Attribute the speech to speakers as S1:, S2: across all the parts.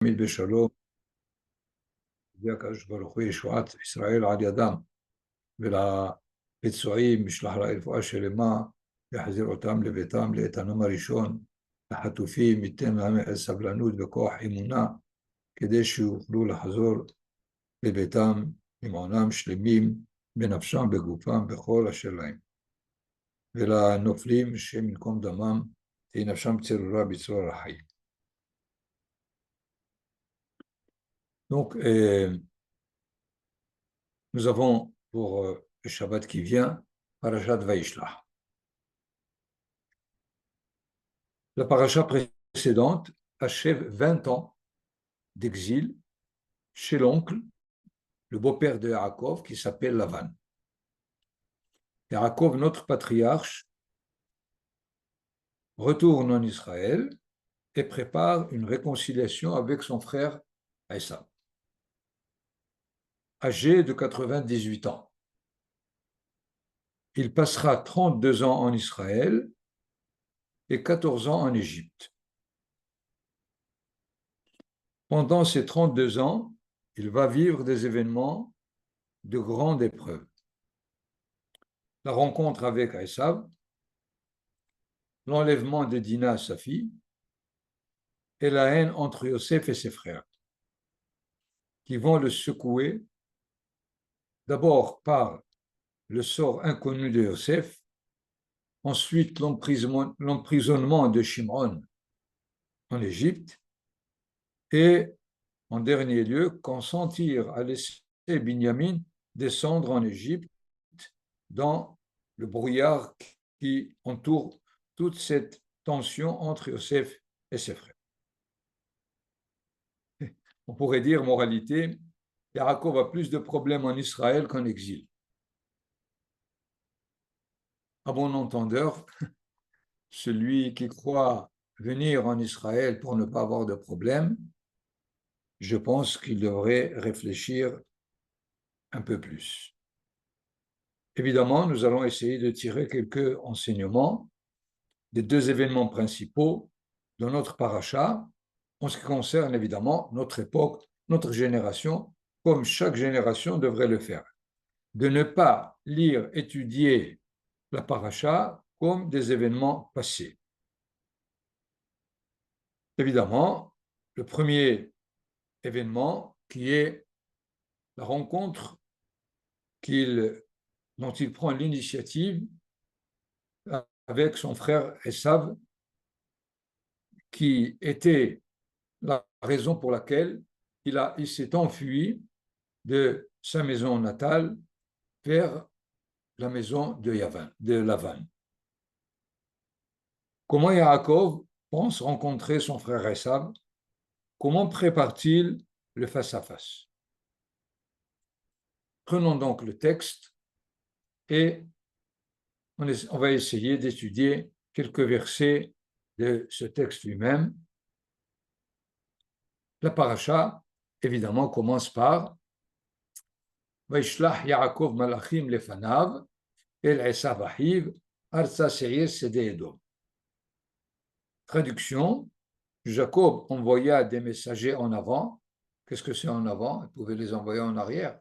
S1: בשלום, הקדוש ברוך הוא ישועת ישראל על ידם, ולפצועים ישלח לה רפואה שלמה, יחזיר אותם לביתם לאיתנם הראשון, לחטופים ייתן להם סבלנות וכוח אמונה, כדי שיוכלו לחזור לביתם עם עונם שלמים, בנפשם, בגופם, בכל אשר להם. ולנופלים שמקום דמם, תהי נפשם צרורה בצרור החיים. Donc, nous avons pour le Shabbat qui vient, Parashat Vaishlach. La paracha précédente achève 20 ans d'exil chez l'oncle, le beau-père de Yaakov, qui s'appelle Lavan. Yaakov, notre patriarche, retourne en Israël et prépare une réconciliation avec son frère Esav, âgé de 98 ans. Il passera 32 ans en Israël et 14 ans en Égypte. Pendant ces 32 ans, il va vivre des événements de grande épreuve. La rencontre avec Esav, l'enlèvement de Dina, sa fille, et la haine entre Yosef et ses frères, qui vont le secouer, d'abord par le sort inconnu de Yosef, ensuite l'emprisonnement de Shimon en Égypte, et en dernier lieu, consentir à laisser Binyamin descendre en Égypte dans le brouillard qui entoure toute cette tension entre Yosef et ses frères. On pourrait dire, moralité, Yaakov a plus de problèmes en Israël qu'en exil. À bon entendeur, celui qui croit venir en Israël pour ne pas avoir de problème, je pense qu'il devrait réfléchir un peu plus. Évidemment, nous allons essayer de tirer quelques enseignements des deux événements principaux de notre paracha, en ce qui concerne évidemment notre époque, notre génération, comme chaque génération devrait le faire. De ne pas lire, étudier la paracha comme des événements passés. Évidemment, le premier événement qui est la rencontre dont il prend l'initiative avec son frère Esav, qui était la raison pour laquelle il s'est enfui de sa maison natale vers la maison de Lavan. Comment Yaakov pense rencontrer son frère Esav? Comment prépare-t-il le face-à-face? Prenons donc le texte et on va essayer d'étudier quelques versets de ce texte lui-même. La paracha, évidemment, commence par Vaishlach Yaakov malachim lefanav el Esav ahiv arza seir sede Edom. Traduction, Jacob envoya des messagers en avant. Qu'est-ce que c'est en avant? Il pouvait les envoyer en arrière.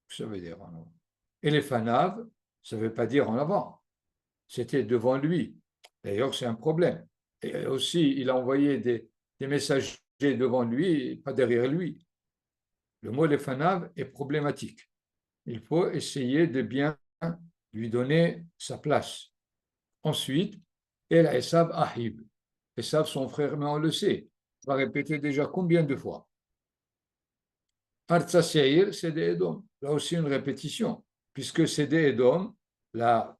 S1: Ça veut dire en avant. Et les fanav, ça ne veut pas dire en avant. C'était devant lui. D'ailleurs, c'est un problème. Et aussi, il a envoyé des messagers devant lui et pas derrière lui. Le mot les fanav est problématique. Il faut essayer de bien lui donner sa place. Ensuite, El Esav Ahib. Esav, son frère, mais on le sait. On va répéter déjà combien de fois? Arza Seir, c'est des Edom. Là aussi une répétition, puisque c'est des Edom, la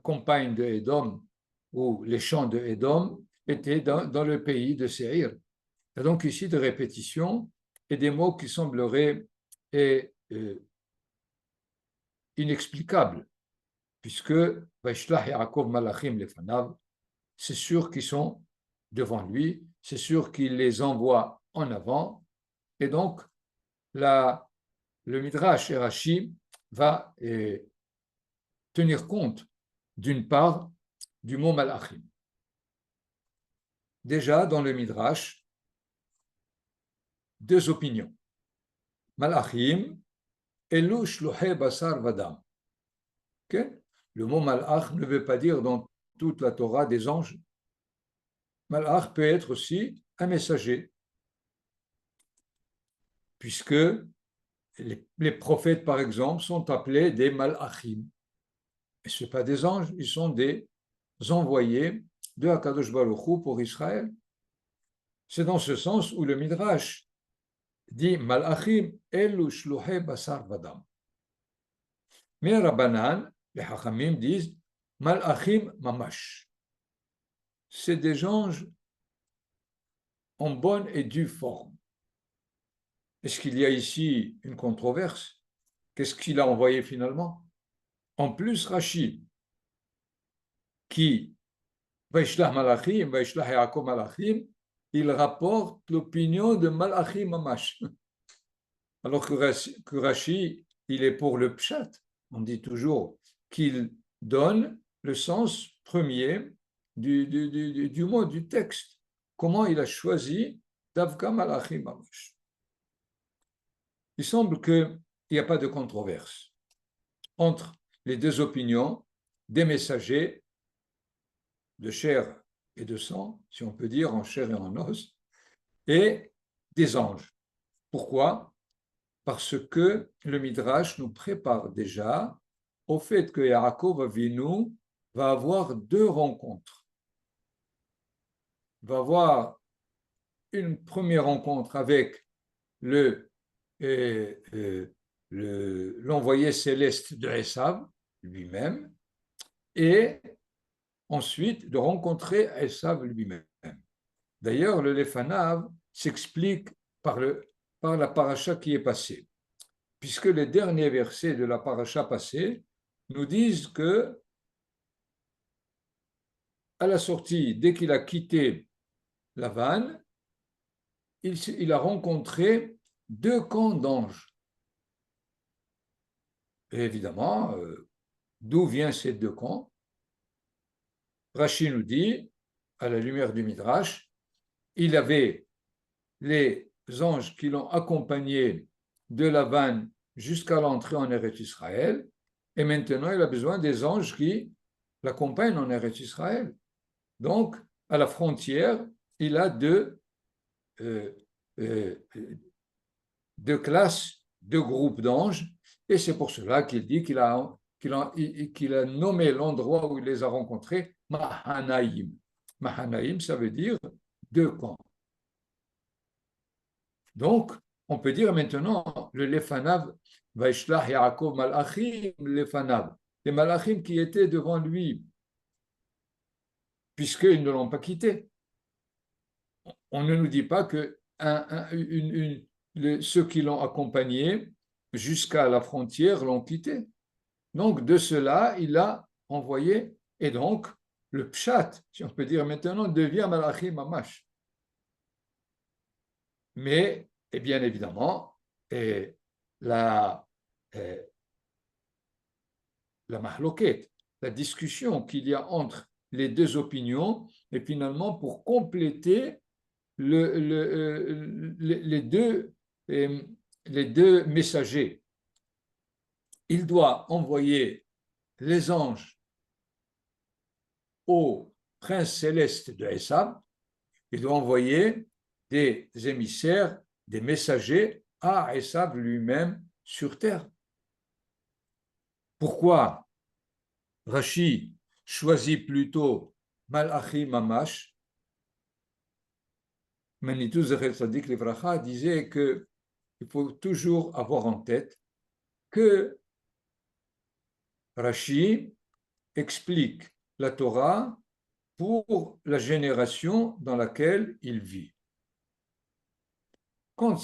S1: campagne de Edom, ou les champs de Edom, étaient dans le pays de Seir. Il y a donc ici des répétitions et des mots qui sembleraient inexplicables, puisque Vaishlach Yaakov malachim lefanav, c'est sûr qu'ils sont devant lui, c'est sûr qu'il les envoie en avant, et donc le Midrash et Rashi va tenir compte d'une part, du mot malachim. Déjà, dans le Midrash, deux opinions. Malachim, elu shluchei basar vadam. Okay? Le mot malach ne veut pas dire dans toute la Torah des anges. Malach peut être aussi un messager, puisque les prophètes, par exemple, sont appelés des malachim. Et ce ne sont pas des anges, ils sont des envoyés de Hakadosh Baruch Hu pour Israël. C'est dans ce sens où le Midrash dit malachim elu shluchei basar vadam. Mais Rabbanan, les Hachamim disent malachim mamash. C'est des anges en bonne et due forme. Est-ce qu'il y a ici une controverse? Qu'est-ce qu'il a envoyé finalement? En plus, Rashi, qui Vaishlah Malachim, Vaishlah Yaakov Malachim, il rapporte l'opinion de Malachim Mamash. Alors que Rashi, il est pour le Pshat. On dit toujours qu'il donne le sens premier du mot, du texte. Comment il a choisi Davka Malachim Mamash. Il semble qu'il n'y a pas de controverse entre les deux opinions des messagers de chair et de sang, si on peut dire, en chair et en os, et des anges. Pourquoi? Parce que le Midrash nous prépare déjà au fait que Yaakov Avinu va avoir deux rencontres. Il va avoir une première rencontre avec l'envoyé céleste de Esav lui-même, et ensuite de rencontrer Esav lui-même. D'ailleurs, le Lefanav s'explique par la paracha qui est passée, puisque les derniers versets de la paracha passée nous disent que à la sortie, dès qu'il a quitté Lavan, il a rencontré deux camps d'anges. Et évidemment, d'où viennent ces deux camps? Rashi nous dit, à la lumière du Midrash, il avait les anges qui l'ont accompagné de Lavan jusqu'à l'entrée en Eretz Israël, et maintenant il a besoin des anges qui l'accompagnent en Eretz Israël. Donc, à la frontière, il a deux classes, deux groupes d'anges, et c'est pour cela qu'il dit qu'il a nommé l'endroit où il les a rencontrés Mahanaïm. Mahanaïm, ça veut dire deux camps. Donc, on peut dire maintenant, le Lefanav, Vaishlach Yaakov Malachim Lefanav, les Malachim qui étaient devant lui, puisqu'ils ne l'ont pas quitté. On ne nous dit pas que ceux qui l'ont accompagné jusqu'à la frontière l'ont quitté. Donc, de cela, il a envoyé, et donc, le Pshat, si on peut dire maintenant, devient Malachim Mamash. Mais, et bien évidemment, la mahloket, la discussion qu'il y a entre les deux opinions, et finalement pour compléter les deux messagers. Il doit envoyer les anges au prince céleste de Esav, il doit envoyer des émissaires, des messagers à Esav lui-même sur terre. Pourquoi Rashi choisit plutôt Malachim Mamash? Manitou Zecher Tzadik Livracha disait qu'il faut toujours avoir en tête que Rashi explique la Torah pour la génération dans laquelle il vit. Quand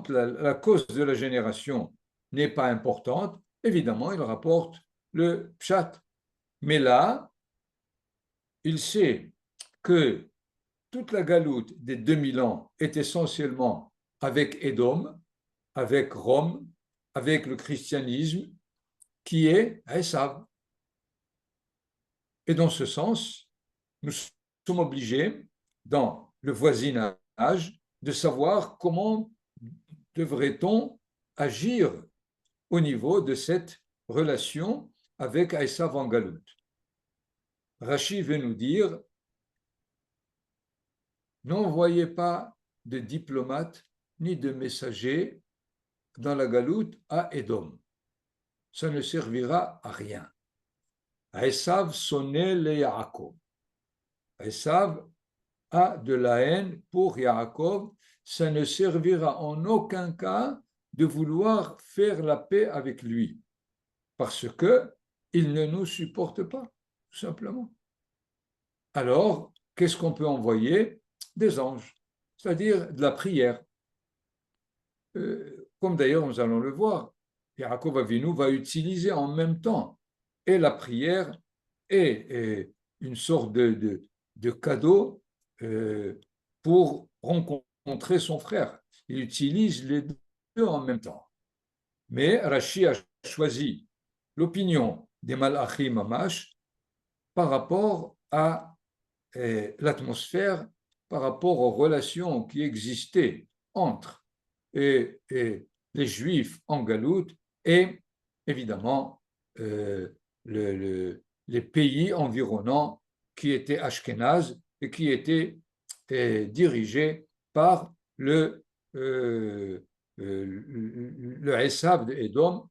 S1: la cause de la génération n'est pas importante, évidemment, il rapporte le pshat. Mais là, il sait que toute la galoute des 2000 ans est essentiellement avec Édom, avec Rome, avec le christianisme, qui est Esav. Et dans ce sens, nous sommes obligés, dans le voisinage, de savoir comment devrait-on agir au niveau de cette relation avec Esav en Galout. Rashi veut nous dire, n'envoyez pas de diplomates ni de messagers dans la Galoute à Édom. Ça ne servira à rien. Esav sonnait les Yaakov. Esav a de la haine pour Yaakov. Ça ne servira en aucun cas de vouloir faire la paix avec lui, parce qu'il ne nous supporte pas, tout simplement. Alors, qu'est-ce qu'on peut envoyer? Des anges, c'est-à-dire de la prière. Comme d'ailleurs nous allons le voir, Yaakov Avinu va utiliser en même temps et la prière et une sorte de cadeau pour rencontrer son frère. Il utilise les deux en même temps. Mais Rashi a choisi l'opinion des Malachim Mamash par rapport à l'atmosphère, par rapport aux relations qui existaient entre et les Juifs en Galoute et évidemment les pays environnants qui étaient ashkénazes et qui étaient dirigés par le Esav d'Édom.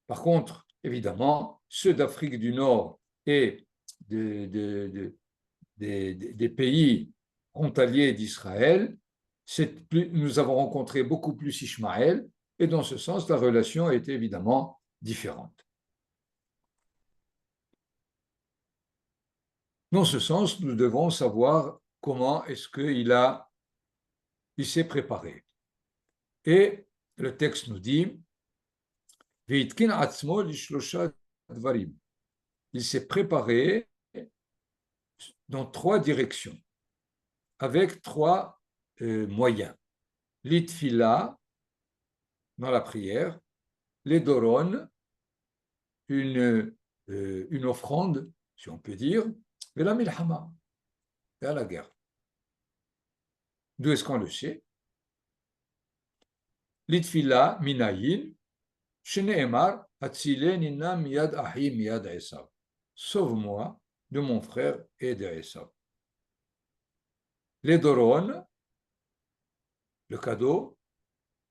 S1: Par contre, évidemment, ceux d'Afrique du Nord et des pays frontaliers d'Israël, nous avons rencontré beaucoup plus Ishmaël, et dans ce sens, la relation est évidemment différente. Dans ce sens, nous devons savoir comment est-ce qu'il s'est préparé. Et le texte nous dit, il s'est préparé dans 3 directions, avec 3 moyens. L'itfila, dans la prière, les doron, une offrande, si on peut dire, et la milhama, et à la guerre. D'où est-ce qu'on le sait? L'itfila minayin, sheneemar, hatzileni na miyad ahi miyad Esav. Sauve-moi de mon frère et de Esav. Les doron, le cadeau,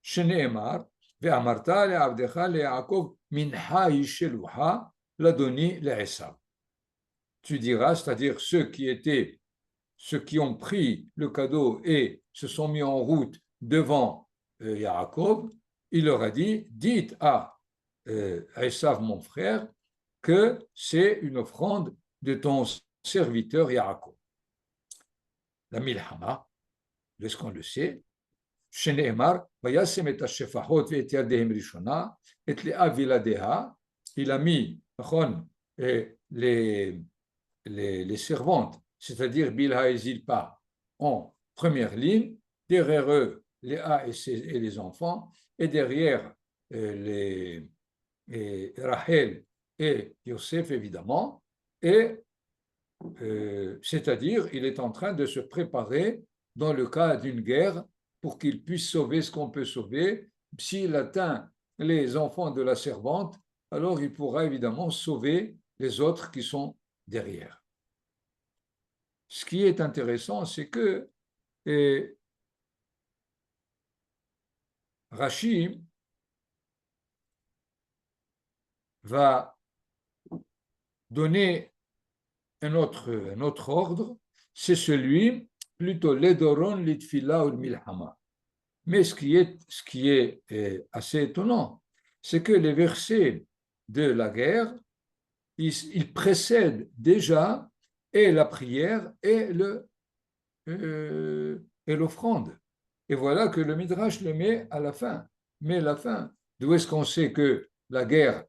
S1: sheneemar, ve'amarta le'avdecha le'Yaakov minha yisheluha l'adoni le'Esav. Tu diras, c'est-à-dire ceux qui ont pris le cadeau et se sont mis en route devant Yaakov, il leur a dit, dites à Esav, mon frère, que c'est une offrande de ton serviteur Yaakov. La milhama, est-ce qu'on le sait? Sheneemar, vayasem et hashefahot ve'et yadehem rishona, et le'a viladeha, il a mis les servantes, c'est-à-dire Bilha et Zilpa, en première ligne, derrière eux, Léa et les enfants, et derrière Rachel et Yosef, évidemment, et c'est-à-dire, il est en train de se préparer dans le cas d'une guerre pour qu'il puisse sauver ce qu'on peut sauver. S'il atteint les enfants de la servante, alors il pourra évidemment sauver les autres qui sont derrière. Ce qui est intéressant, c'est que Rashi va donner un autre ordre, c'est celui plutôt l'Edoron, l'Itfila ou le Milhama. Mais ce qui est assez étonnant, c'est que les versets de la guerre, ils précèdent déjà et la prière et l'offrande. Et voilà que le Midrash le met à la fin. Mais la fin, d'où est-ce qu'on sait que la guerre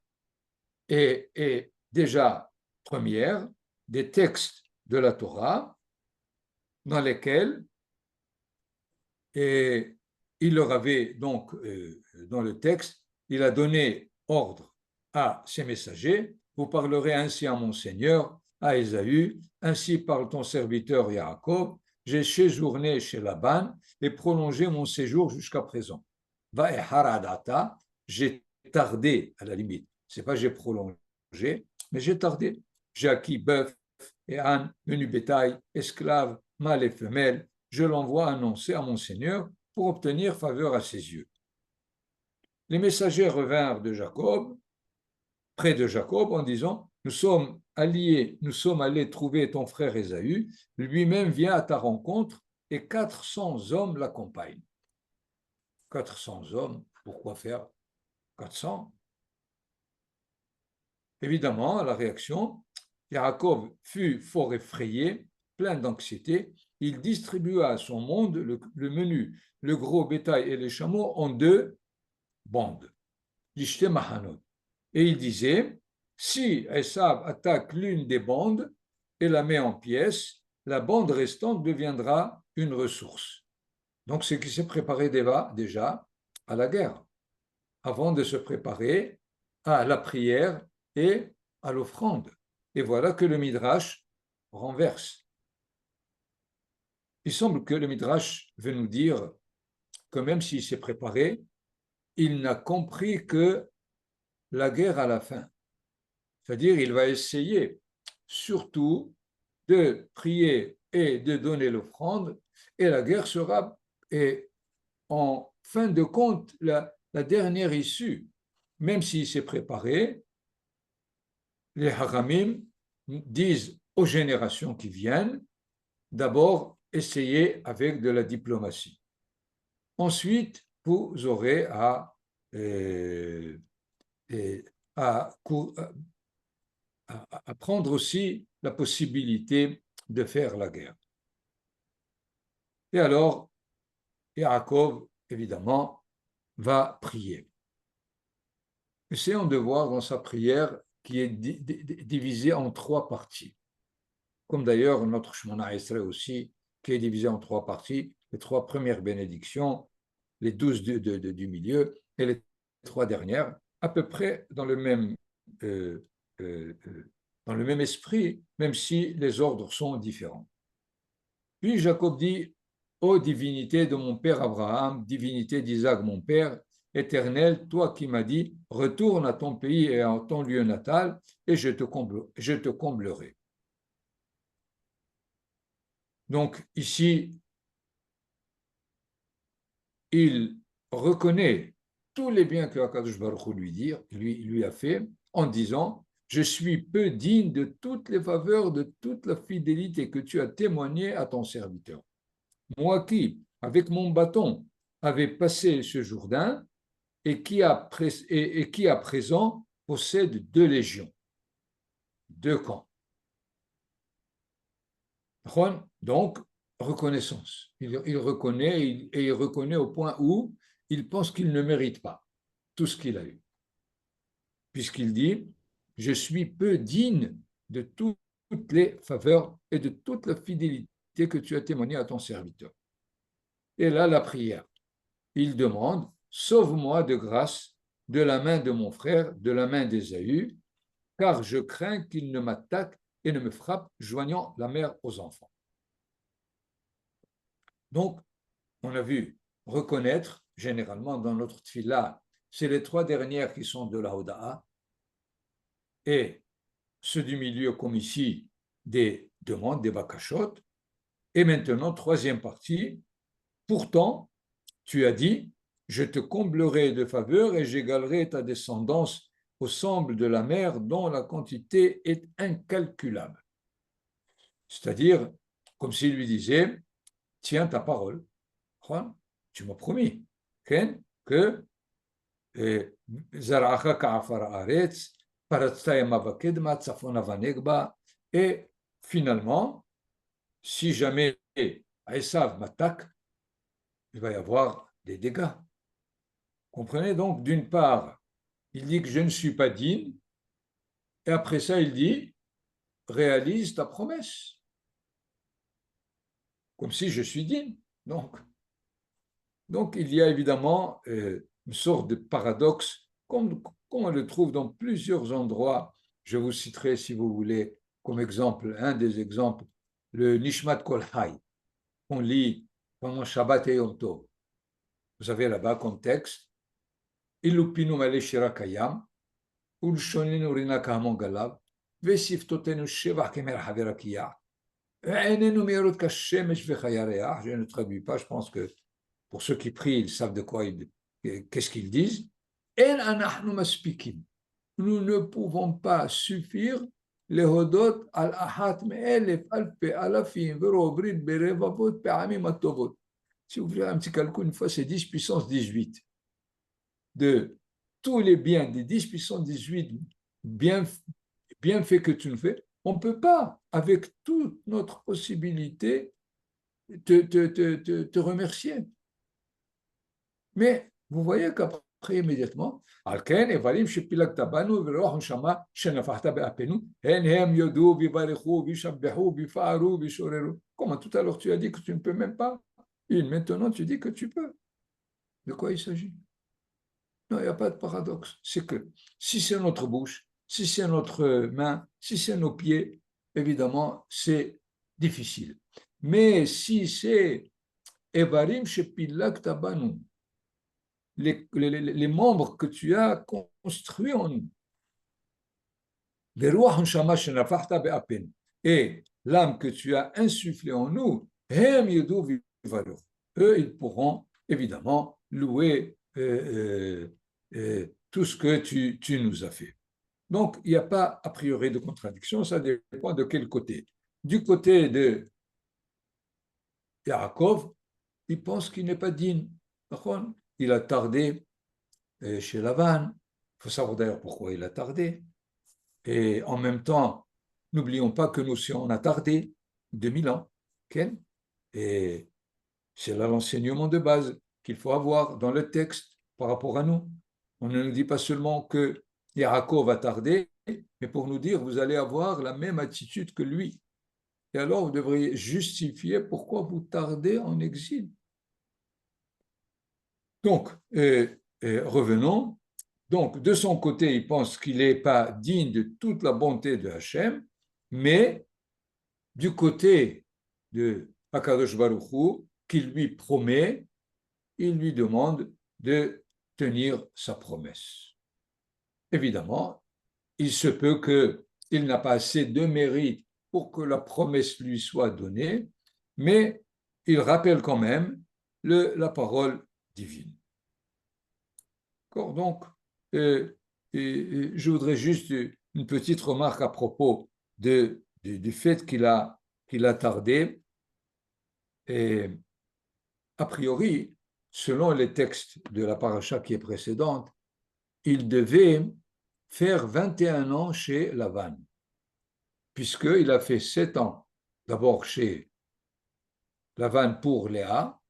S1: est déjà première? Des textes de la Torah dans lesquels il leur avait donc, dans le texte, il a donné ordre à ses messagers, vous parlerez ainsi à mon Seigneur, à Ésaü, ainsi parle ton serviteur Yaakov, j'ai séjourné chez Laban et prolongé mon séjour jusqu'à présent. Va et haradata, j'ai tardé à la limite. C'est pas j'ai prolongé, mais j'ai tardé. J'ai acquis bœuf et âne, menu bétail, esclaves, mâles et femelles. Je l'envoie annoncer à mon Seigneur pour obtenir faveur à ses yeux. Les messagers revinrent de Jacob, près de Jacob, en disant, nous sommes alliés, nous sommes allés trouver ton frère Ésaü, lui-même vient à ta rencontre et 400 hommes l'accompagnent. 400 hommes, pourquoi faire 400? Évidemment, la réaction, Jacob fut fort effrayé, plein d'anxiété. Il distribua à son monde le menu, le gros bétail et les chameaux en deux bandes. Et il disait, si Esav attaque l'une des bandes et la met en pièces, la bande restante deviendra une ressource. Donc, c'est qu'il s'est préparé déjà à la guerre, avant de se préparer à la prière et à l'offrande. Et voilà que le Midrash renverse. Il semble que le Midrash veut nous dire que même s'il s'est préparé, il n'a compris que la guerre à la fin. C'est-à-dire, il va essayer surtout de prier et de donner l'offrande, et la guerre sera, et en fin de compte, la dernière issue. Même s'il s'est préparé, les haramim disent aux générations qui viennent, d'abord, essayez avec de la diplomatie. Ensuite, vous aurez à prendre aussi la possibilité de faire la guerre. Et alors, Yaakov, évidemment, va prier. Essayons de voir dans sa prière qui est divisée en trois parties. Comme d'ailleurs notre Shemona Esrei aussi, qui est divisé en trois parties, les trois premières bénédictions, les 12 du milieu et les trois dernières, à peu près dans le même esprit, même si les ordres sont différents. Puis Jacob dit, ô divinité de mon père Abraham, divinité d'Isaac mon père, éternel, toi qui m'as dit, retourne à ton pays et à ton lieu natal, et je te comblerai. Donc ici, il reconnaît tous les biens que Akadosh Baruch Hu lui a fait, en disant, je suis peu digne de toutes les faveurs, de toute la fidélité que tu as témoigné à ton serviteur. Moi qui, avec mon bâton, avait passé ce Jourdain et qui à présent possède 2 légions, 2 camps. Donc, reconnaissance. Il reconnaît et il reconnaît au point où il pense qu'il ne mérite pas tout ce qu'il a eu. Puisqu'il dit, je suis peu digne de toutes les faveurs et de toute la fidélité que tu as témoigné à ton serviteur. Et là, la prière. Il demande, sauve-moi de grâce de la main de mon frère, de la main d'Ésaü, car je crains qu'il ne m'attaque et ne me frappe, joignant la mère aux enfants. Donc, on a vu reconnaître, généralement dans notre tfila, c'est les 3 dernières qui sont de la Hoda'a, et ceux du milieu, comme ici, des demandes, des bakashot. Et maintenant, 3e partie, pourtant, tu as dit, je te comblerai de faveur et j'égalerai ta descendance au semble de la mer dont la quantité est incalculable. C'est-à-dire, comme s'il lui disait, tiens ta parole, tu m'as promis que Zaracha ka'afar haaretz, et finalement, si jamais Esav m'attaque, il va y avoir des dégâts. Comprenez donc, d'une part, il dit que je ne suis pas digne, et après ça, il dit, réalise ta promesse. Comme si je suis digne. Donc il y a évidemment une sorte de paradoxe, comme on le trouve dans plusieurs endroits. Je vous citerai, si vous voulez, comme exemple, un des exemples, le Nishmat Kol Hay. qu'on lit pendant Shabbat et Yom Tov. Vous avez là-bas comme texte Ilupinu male shirakayam, Ulshoninu rina kahmon galav, Vesiftotenu shevach kemer haverakia. Je ne traduis pas, je pense que pour ceux qui prient, ils savent de quoi qu'est-ce qu'ils disent. Nous ne pouvons pas suffire les hodot al ahat me'elef alpe alafim verobrit berevavot pe'amim atovot. Si vous voulez un petit calcul, une fois c'est 10 puissance 18 de tous les biens, des 10 puissance 18 bienfaits que tu nous fais, on ne peut pas, avec toute notre possibilité, te remercier. Mais vous voyez qu'après, immédiatement, comment tout à l'heure tu as dit que tu ne peux même pas, et maintenant tu dis que tu peux. De quoi il s'agit? Non, il n'y a pas de paradoxe. C'est que si c'est notre bouche, si c'est notre main, si c'est nos pieds, évidemment, c'est difficile. Mais si c'est Evarim Shepilak Tabanu, les membres que tu as construits en nous, et l'âme que tu as insufflée en nous, eux, ils pourront évidemment louer tout ce que tu nous as fait. Donc, il n'y a pas a priori de contradiction, ça dépend de quel côté. Du côté de Yaakov, il pense qu'il n'est pas digne. Il a tardé chez Lavan. Il faut savoir d'ailleurs pourquoi il a tardé. Et en même temps, n'oublions pas que nous aussi, on a tardé 2000 ans. Okay? Et c'est là l'enseignement de base qu'il faut avoir dans le texte par rapport à nous. On ne nous dit pas seulement que Yaakov va tarder, mais pour nous dire, vous allez avoir la même attitude que lui. Et alors, vous devriez justifier pourquoi vous tardez en exil. Donc, revenons. Donc, de son côté, il pense qu'il n'est pas digne de toute la bonté de Hachem, mais du côté de Akadosh Baruch Hu, qu'il lui promet, il lui demande de tenir sa promesse. Évidemment, il se peut qu'il n'a pas assez de mérite pour que la promesse lui soit donnée, mais il rappelle quand même la parole divine. Donc, je voudrais juste une petite remarque à propos du fait qu'il a tardé. Et a priori, selon les textes de la paracha qui est précédente, il devait faire 21 ans chez Lavan, puisqu'il a fait 7 ans d'abord chez Lavan pour Léa,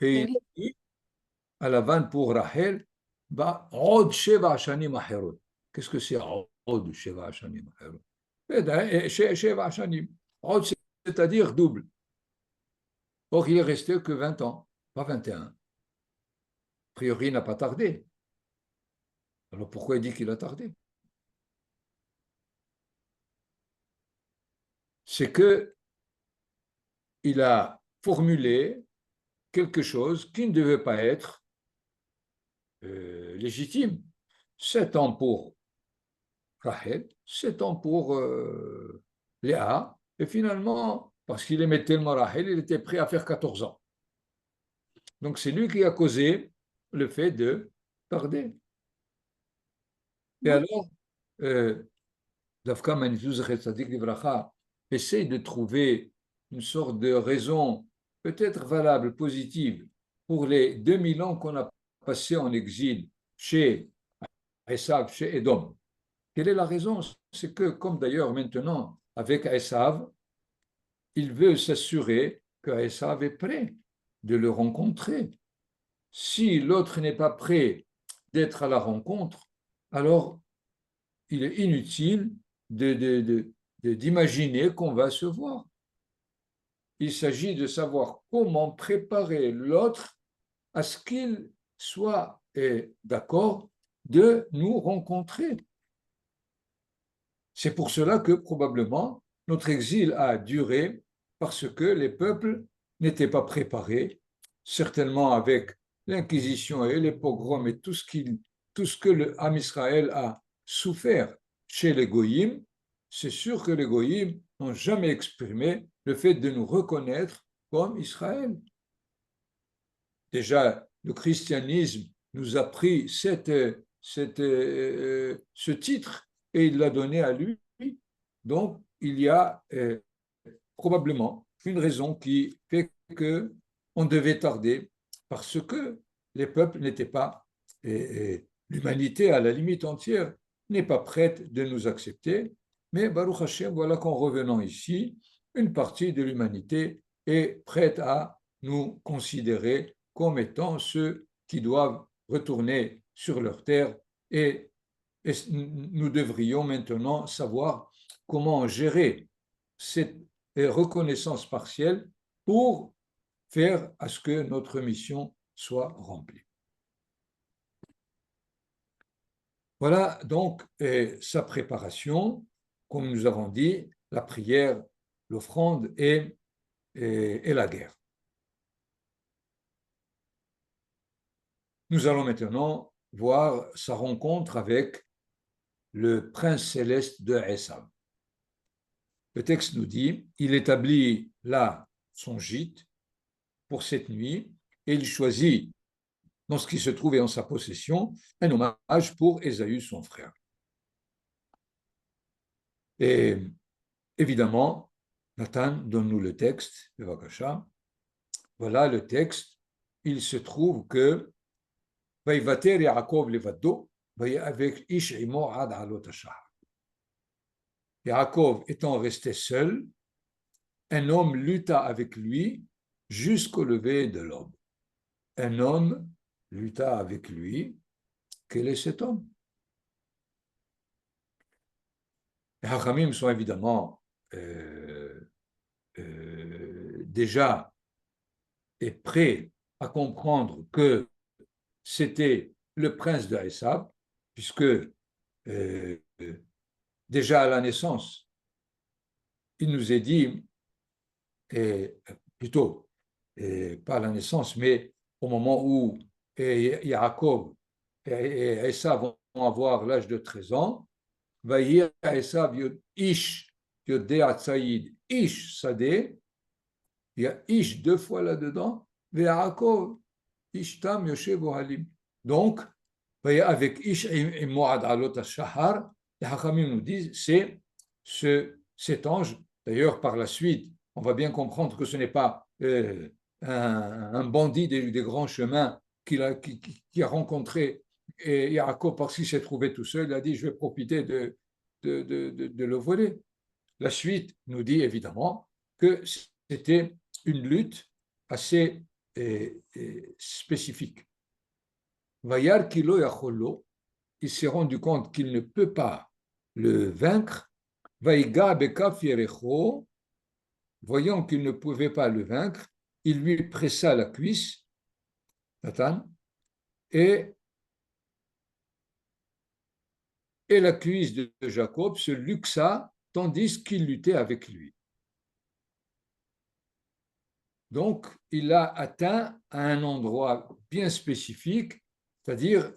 S1: et il dit à Lavan pour Rachel, Od Sheva Shanim Acherot. Qu'est-ce que c'est Od Sheva Shanim Acherot? Sheva Shanim. Od, c'est-à-dire double. Or, il est resté que 20 ans, pas 21. A priori, il n'a pas tardé. Alors, pourquoi il dit qu'il a tardé? C'est qu'il a formulé quelque chose qui ne devait pas être légitime. 7 ans pour Rachel, 7 ans pour Léa, et finalement, parce qu'il aimait tellement Rachel, il était prêt à faire 14 ans. Donc c'est lui qui a causé le fait de tarder. Et alors, Dafka Manitouz Chetzadik Livracha essaye de trouver une sorte de raison peut-être valable, positive, pour les 2000 ans qu'on a passé en exil chez Esav, chez Edom. Quelle est la raison? C'est que, comme d'ailleurs maintenant avec Esav, il veut s'assurer que Esav est prêt de le rencontrer. Si l'autre n'est pas prêt d'être à la rencontre, alors il est inutile d'imaginer qu'on va se voir. Il s'agit de savoir comment préparer l'autre à ce qu'il soit d'accord de nous rencontrer. C'est pour cela que probablement notre exil a duré parce que les peuples n'étaient pas préparés, certainement avec l'Inquisition et les pogroms et tout ce que le Ham Israël a souffert chez les Goïms. C'est sûr que les Goïms n'ont jamais exprimé le fait de nous reconnaître comme Israël. Déjà, le christianisme nous a pris ce titre et il l'a donné à lui. Donc, il y a probablement une raison qui fait qu'on devait tarder parce que les peuples n'étaient pas, et l'humanité à la limite entière n'est pas prête de nous accepter. Mais Baruch Hashem, voilà qu'en revenant ici, une partie de l'humanité est prête à nous considérer comme étant ceux qui doivent retourner sur leur terre et nous devrions maintenant savoir comment gérer cette reconnaissance partielle pour faire à ce que notre mission soit remplie. Voilà donc sa préparation, comme nous avons dit, la prière, l'offrande et la guerre. Nous allons maintenant voir sa rencontre avec le prince céleste de Esav. Le texte nous dit, il établit là son gîte pour cette nuit et il choisit, dans ce qui se trouvait en sa possession, un hommage pour Ésaü, son frère. Et évidemment, Nathan, donne-nous le texte, le Vakasha. Voilà le texte. Il se trouve que Vaïvater Yaakov levado, avec Ish imo ad alot hashahar. Yaakov étant resté seul, un homme lutta avec lui jusqu'au lever de l'aube. Un homme lutta avec lui. Quel est cet homme? Les Hachamim sont évidemment déjà prêts à comprendre que c'était le prince de Esav, puisque déjà à la naissance, il nous est dit, plutôt, pas à la naissance, mais au moment où Yaakov et Esav vont avoir l'âge de 13 ans, Vayir Esav Ish Yodea Tsaïd Ish Sadeh, il y a Ish deux fois là-dedans, Yaakov Ishtam Yoshev Ohalim. Donc, avec Ish et Moad Alot Shahar, les Hachamim nous disent c'est cet ange. D'ailleurs, par la suite, on va bien comprendre que ce n'est pas un bandit des grands chemins qui a rencontré Yaakov parce qu'il s'est trouvé tout seul. Il a dit je vais profiter de le voler. La suite nous dit évidemment que c'était une lutte assez spécifique. Vayar kilo yacholo, il s'est rendu compte qu'il ne peut pas le vaincre. Vaïga bekaf yerecho, voyant qu'il ne pouvait pas le vaincre, il lui pressa la cuisse, Nathan, et la cuisse de Jacob se luxa tandis qu'il luttait avec lui. Donc, il a atteint à un endroit bien spécifique, c'est-à-dire,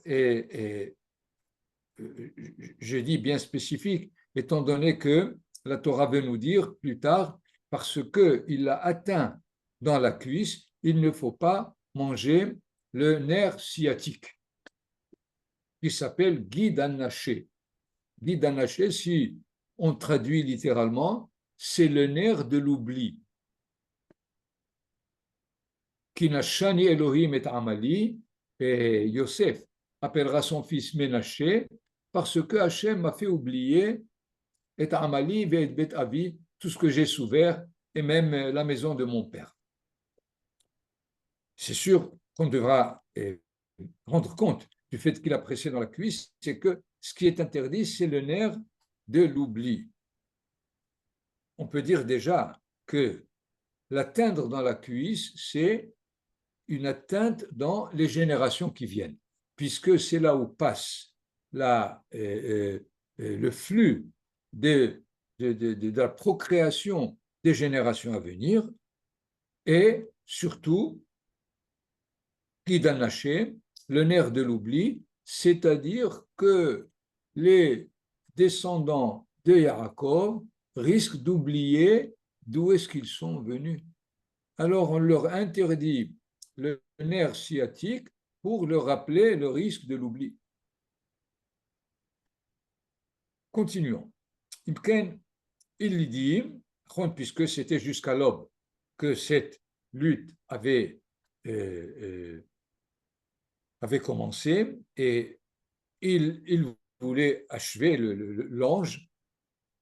S1: je dis bien spécifique, étant donné que la Torah veut nous dire plus tard, parce qu'il l'a atteint dans la cuisse, il ne faut pas manger le nerf sciatique, qui s'appelle guide anaché. Guide anaché, si on traduit littéralement, c'est le nerf de l'oubli. Kinashani Elohim et Amali, et Yosef appellera son fils Ménaché, parce que Hachem m'a fait oublier et Amali et Bet Avi, tout ce que j'ai souffert, et même la maison de mon père. C'est sûr qu'on devra rendre compte du fait qu'il a pressé dans la cuisse, c'est que ce qui est interdit, c'est le nerf de l'oubli. On peut dire déjà que l'atteindre dans la cuisse, c'est une atteinte dans les générations qui viennent, puisque c'est là où passe le flux de la procréation des générations à venir et surtout, Kidan Hashem, le nerf de l'oubli, c'est-à-dire que les descendants de Yaakov risquent d'oublier d'où est-ce qu'ils sont venus. Alors on leur interdit le nerf sciatique pour leur rappeler le risque de l'oubli. Continuons. Ibken, il dit, puisque c'était jusqu'à l'aube que cette lutte avait commencé et il voulait achever l'ange,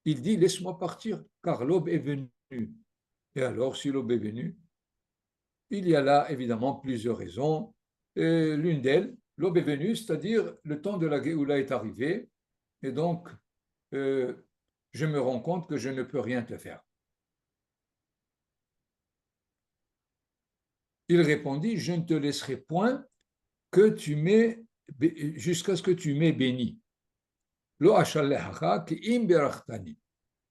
S1: il dit laisse-moi partir car l'aube est venue. Et alors, si l'aube est venue, il y a là évidemment plusieurs raisons. L'une d'elles, l'aube est venue, c'est-à-dire le temps de la Géoula est arrivé, et donc je me rends compte que je ne peux rien te faire. Il répondit, je ne te laisserai point que tu m'aies, jusqu'à ce que tu m'aies béni. Lo achallecha ki im berachtani.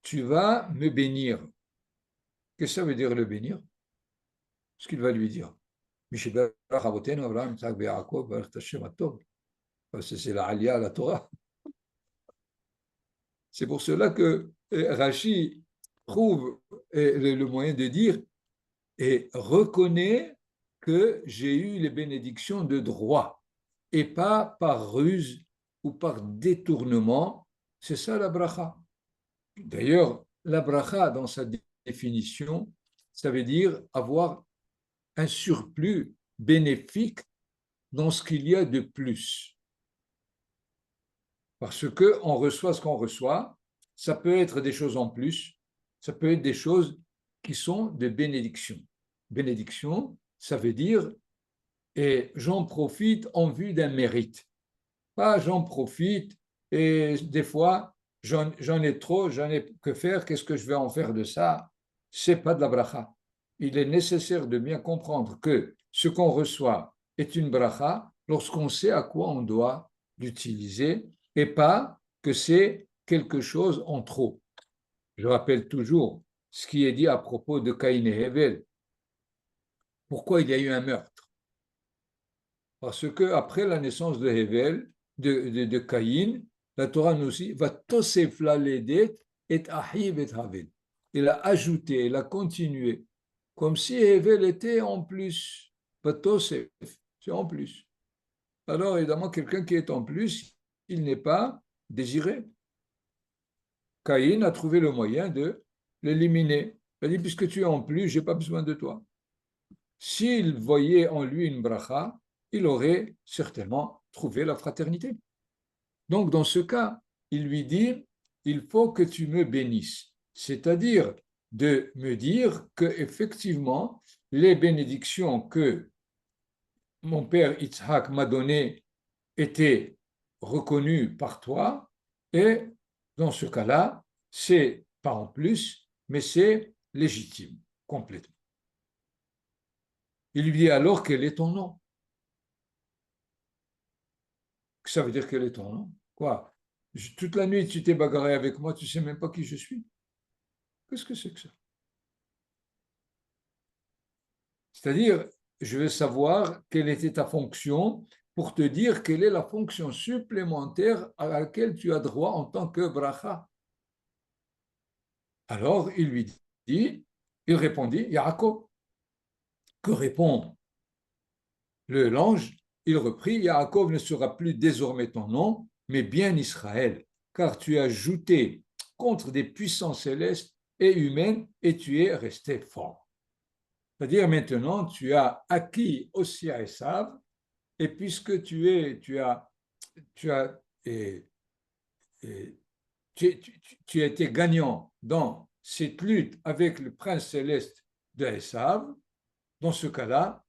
S1: Tu vas me bénir. Qu'est-ce que ça veut dire le bénir? Ce qu'il va lui dire. C'est la alia, la Torah. C'est pour cela que Rashi trouve le moyen de dire et reconnaît que j'ai eu les bénédictions de droit et pas par ruse ou par détournement. C'est ça la bracha. D'ailleurs, la bracha, dans sa définition, ça veut dire avoir un surplus bénéfique dans ce qu'il y a de plus. Parce qu'on reçoit ce qu'on reçoit, ça peut être des choses en plus, ça peut être des choses qui sont des bénédictions. Bénédiction, ça veut dire et j'en profite en vue d'un mérite. Pas j'en profite et des fois j'en ai trop, j'en ai que faire, qu'est-ce que je vais en faire de ça? C'est pas de la bracha. Il est nécessaire de bien comprendre que ce qu'on reçoit est une bracha lorsqu'on sait à quoi on doit l'utiliser et pas que c'est quelque chose en trop. Je rappelle toujours ce qui est dit à propos de Caïn et Hével. Pourquoi il y a eu un meurtre? Parce que après la naissance de Hével, de Caïn, la Torah nous dit va tosef la ledet et ahiv et havel. Il a ajouté, il a continué, comme si Hével était en plus. Va tosef, c'est en plus. Alors évidemment, quelqu'un qui est en plus, il n'est pas désiré. Caïn a trouvé le moyen de l'éliminer. Il a dit, puisque tu es en plus, je n'ai pas besoin de toi. S'il voyait en lui une bracha, il aurait certainement trouvé la fraternité. Donc, dans ce cas, il lui dit, il faut que tu me bénisses, c'est-à-dire de me dire que effectivement les bénédictions que mon père Yitzhak m'a données étaient reconnues par toi, et dans ce cas-là, c'est pas en plus, mais c'est légitime, complètement. Il lui dit alors quel est ton nom? Ça veut dire quel est ton nom? Quoi? Toute la nuit, tu t'es bagarré avec moi, tu ne sais même pas qui je suis. Qu'est-ce que c'est que ça? C'est-à-dire, je veux savoir quelle était ta fonction pour te dire quelle est la fonction supplémentaire à laquelle tu as droit en tant que bracha. Alors, il lui dit, il répondit, Yaakov. Que répond l'ange? Il reprit, Yaakov ne sera plus désormais ton nom, mais bien Israël, car tu as ajouté contre des puissances célestes et humaines et tu es resté fort. C'est-à-dire maintenant, tu as acquis aussi à Esav, et puisque tu as, et, et, tu as été gagnant dans cette lutte avec le prince céleste de Esav, dans ce cas-là,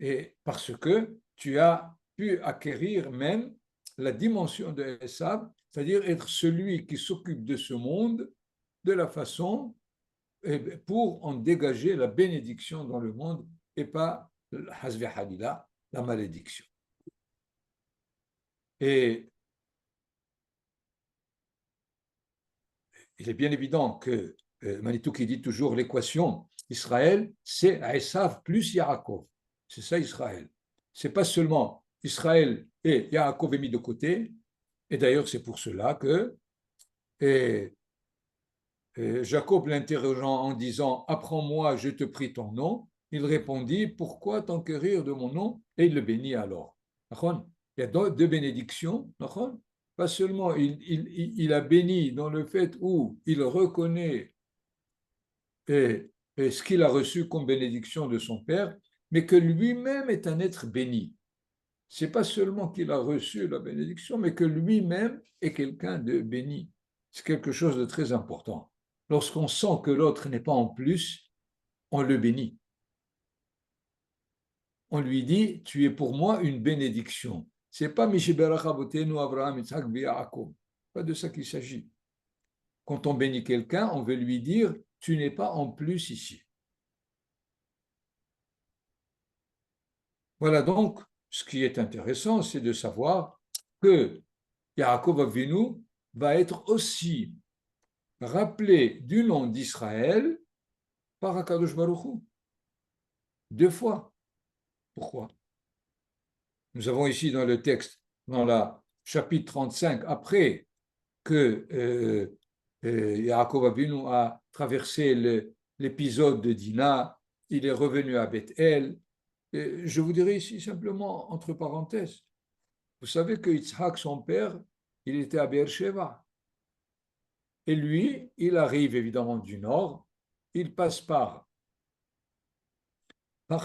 S1: et parce que tu as pu acquérir même la dimension de Esav, c'est-à-dire être celui qui s'occupe de ce monde de la façon pour en dégager la bénédiction dans le monde et pas la malédiction. Et il est bien évident que Manitou qui dit toujours l'équation Israël, c'est Esav plus Yaakov. C'est ça Israël. C'est pas seulement Israël et Yaakov est mis de côté. Et d'ailleurs, c'est pour cela que et, Jacob l'interrogeant en disant apprends-moi, je te prie ton nom. Il répondit pourquoi t'enquérir de mon nom? Et il le bénit alors. Il y a deux bénédictions. Pas seulement il a béni dans le fait où il reconnaît et ce qu'il a reçu comme bénédiction de son Père, mais que lui-même est un être béni. Ce n'est pas seulement qu'il a reçu la bénédiction, mais que lui-même est quelqu'un de béni. C'est quelque chose de très important. Lorsqu'on sent que l'autre n'est pas en plus, on le bénit. On lui dit, tu es pour moi une bénédiction. Ce n'est pas Abraham, Isaac, Yaakov. Pas de ça qu'il s'agit. Quand on bénit quelqu'un, on veut lui dire, tu n'es pas en plus ici. Voilà donc, ce qui est intéressant, c'est de savoir que Yaakov Avinu va être aussi rappelé du nom d'Israël par Akadosh Baruch Hu. 2 fois. Pourquoi? Nous avons ici dans le texte, dans le chapitre 35, après que Yaakov Avinu a traversé l'épisode de Dina, il est revenu à Bethel. Je vous dirais ici simplement, entre parenthèses, vous savez que Yitzhak, son père, il était à Beersheba. Et lui, il arrive évidemment du nord, il passe par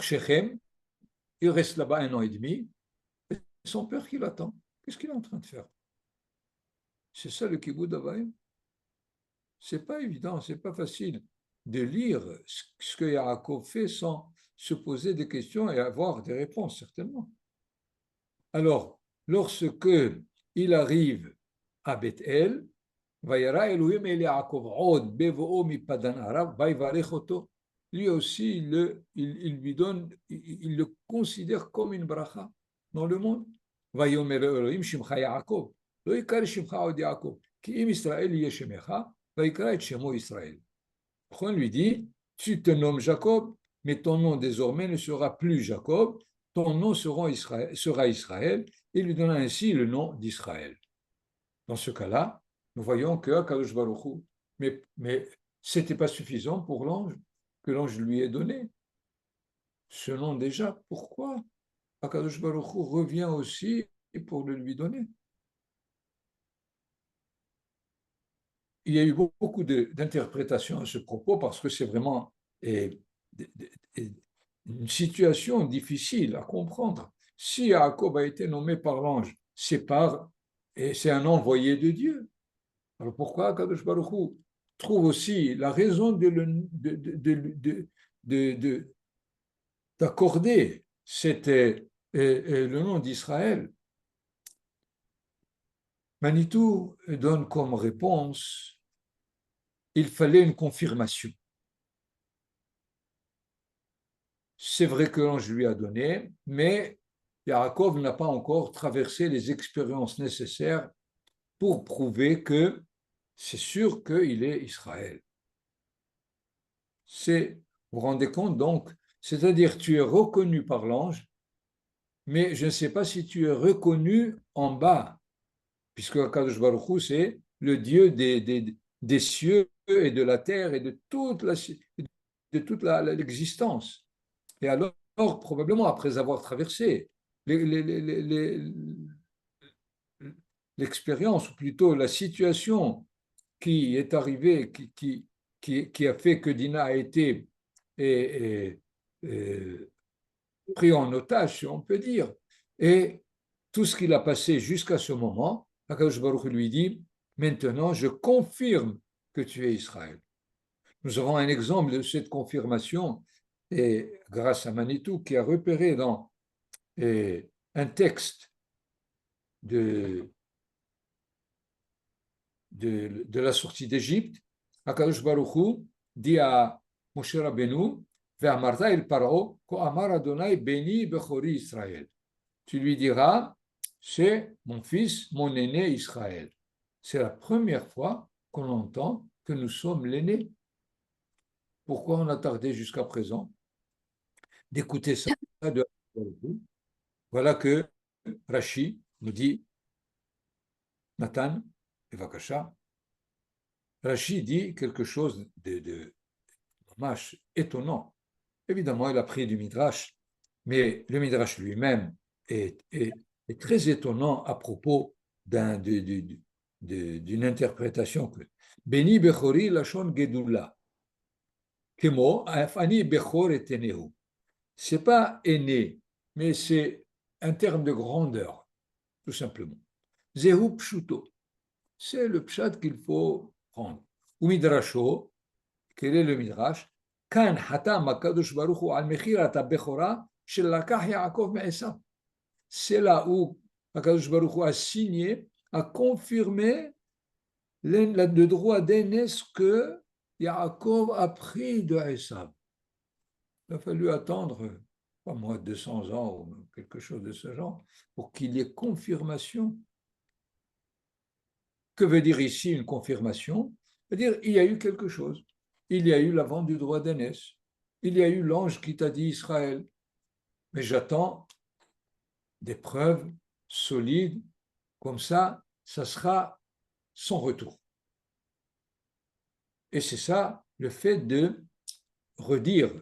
S1: Shechem, il reste là-bas 1 an et demi, et son père qui l'attend. Qu'est-ce qu'il est en train de faire? C'est ça le kibbutz d'Avaïm. C'est pas évident, c'est pas facile de lire ce que Yaakov fait sans se poser des questions et avoir des réponses, certainement. Alors, lorsque il arrive à Bethel, Vayara Elohim el Yaakov od bevo'o mi padan arav, vayvarech oto. Lui aussi, il lui donne, il le considère comme une bracha dans le monde. Vayomer Elohim shimcha Yaakov, lo yikar shimcha od Yaakov, ki im Israël yeshemecha, vayikra et shemo Israël. On lui dit, tu te nommes Jacob, mais ton nom désormais ne sera plus Jacob, ton nom sera Israël, et lui donna ainsi le nom d'Israël. Dans ce cas-là, nous voyons que Akadosh Baruch Hu, mais ce n'était pas suffisant pour l'ange, que l'ange lui ait donné ce nom déjà. Pourquoi Akadosh Baruch Hu revient aussi pour le lui donner? Il y a eu beaucoup d'interprétations à ce propos parce que c'est vraiment une situation difficile à comprendre. Si Jacob a été nommé par l'ange, c'est un envoyé de Dieu. Alors pourquoi Kadosh Baruch Hu trouve aussi la raison d'accorder le nom d'Israël? Manitou donne comme réponse, il fallait une confirmation. C'est vrai que l'ange lui a donné, mais Yaakov n'a pas encore traversé les expériences nécessaires pour prouver que c'est sûr qu'il est Israël. Vous vous rendez compte donc, c'est-à-dire tu es reconnu par l'ange, mais je ne sais pas si tu es reconnu en bas, puisque Akadosh Baruch Hu, c'est le Dieu des cieux et de la terre et de toute l'existence. Et alors, probablement, après avoir traversé l'expérience, ou plutôt la situation qui est arrivée, qui a fait que Dina a été pris en otage, si on peut dire, et tout ce qu'il a passé jusqu'à ce moment, Akadosh Baruch Hu lui dit, maintenant je confirme que tu es Israël. Nous avons un exemple de cette confirmation, et grâce à Manitou, qui a repéré dans un texte de la sortie d'Égypte, Akadosh Baruch Hu dit à Moshe Rabbeinu, Ve'amarta el Paro, ko amar Adonai beni bechori Israël. Tu lui diras, c'est mon fils, mon aîné Israël. C'est la première fois qu'on entend que nous sommes l'aîné. pourquoi on a tardé jusqu'à présent d'écouter ça de... Voilà que Rashi nous dit, Nathan et Vakasha, Rashi dit quelque chose de mâche étonnant. Évidemment, il a pris du Midrash, mais le Midrash lui-même est très étonnant à propos d'une interprétation que Beni Bechori Lachon Gedula, Kemo, Afani Bechor et Tenehu. C'est pas aîné, mais c'est un terme de grandeur, tout simplement. Zehu Pshuto, c'est le pshat qu'il faut prendre. Ou Midrasho, quel est le Midrash? Kan hatam akadosh baruch hu al mechirat habechora shel lakach Yaakov me'esav. C'est là où Akadosh Baruch Hu a signé, a confirmé le droit d'aînesse que Yaakov a pris de Esav. Il a fallu attendre, pas moins de 200 ans ou quelque chose de ce genre, pour qu'il y ait confirmation. Que veut dire ici une confirmation? C'est-à-dire il y a eu quelque chose. Il y a eu la vente du droit d'aînesse. Il y a eu l'ange qui t'a dit Israël. Mais j'attends des preuves solides, comme ça sera son retour. Et c'est ça, le fait de redire,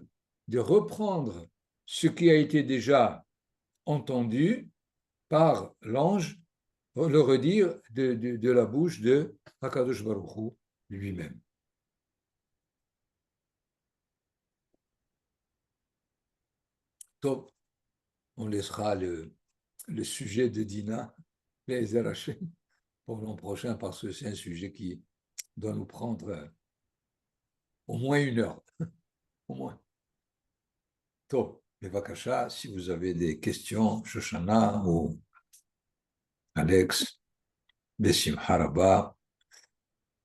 S1: de reprendre ce qui a été déjà entendu par l'ange, le redire de la bouche de Hakadosh Baruch Hu lui-même. Donc, on laissera le sujet de Dina, les Hashem, pour l'an prochain, parce que c'est un sujet qui doit nous prendre au moins 1 heure. Au moins. Top. Bevakasha, si vous avez des questions, Shoshana ou Alex, Besimcha Rabba,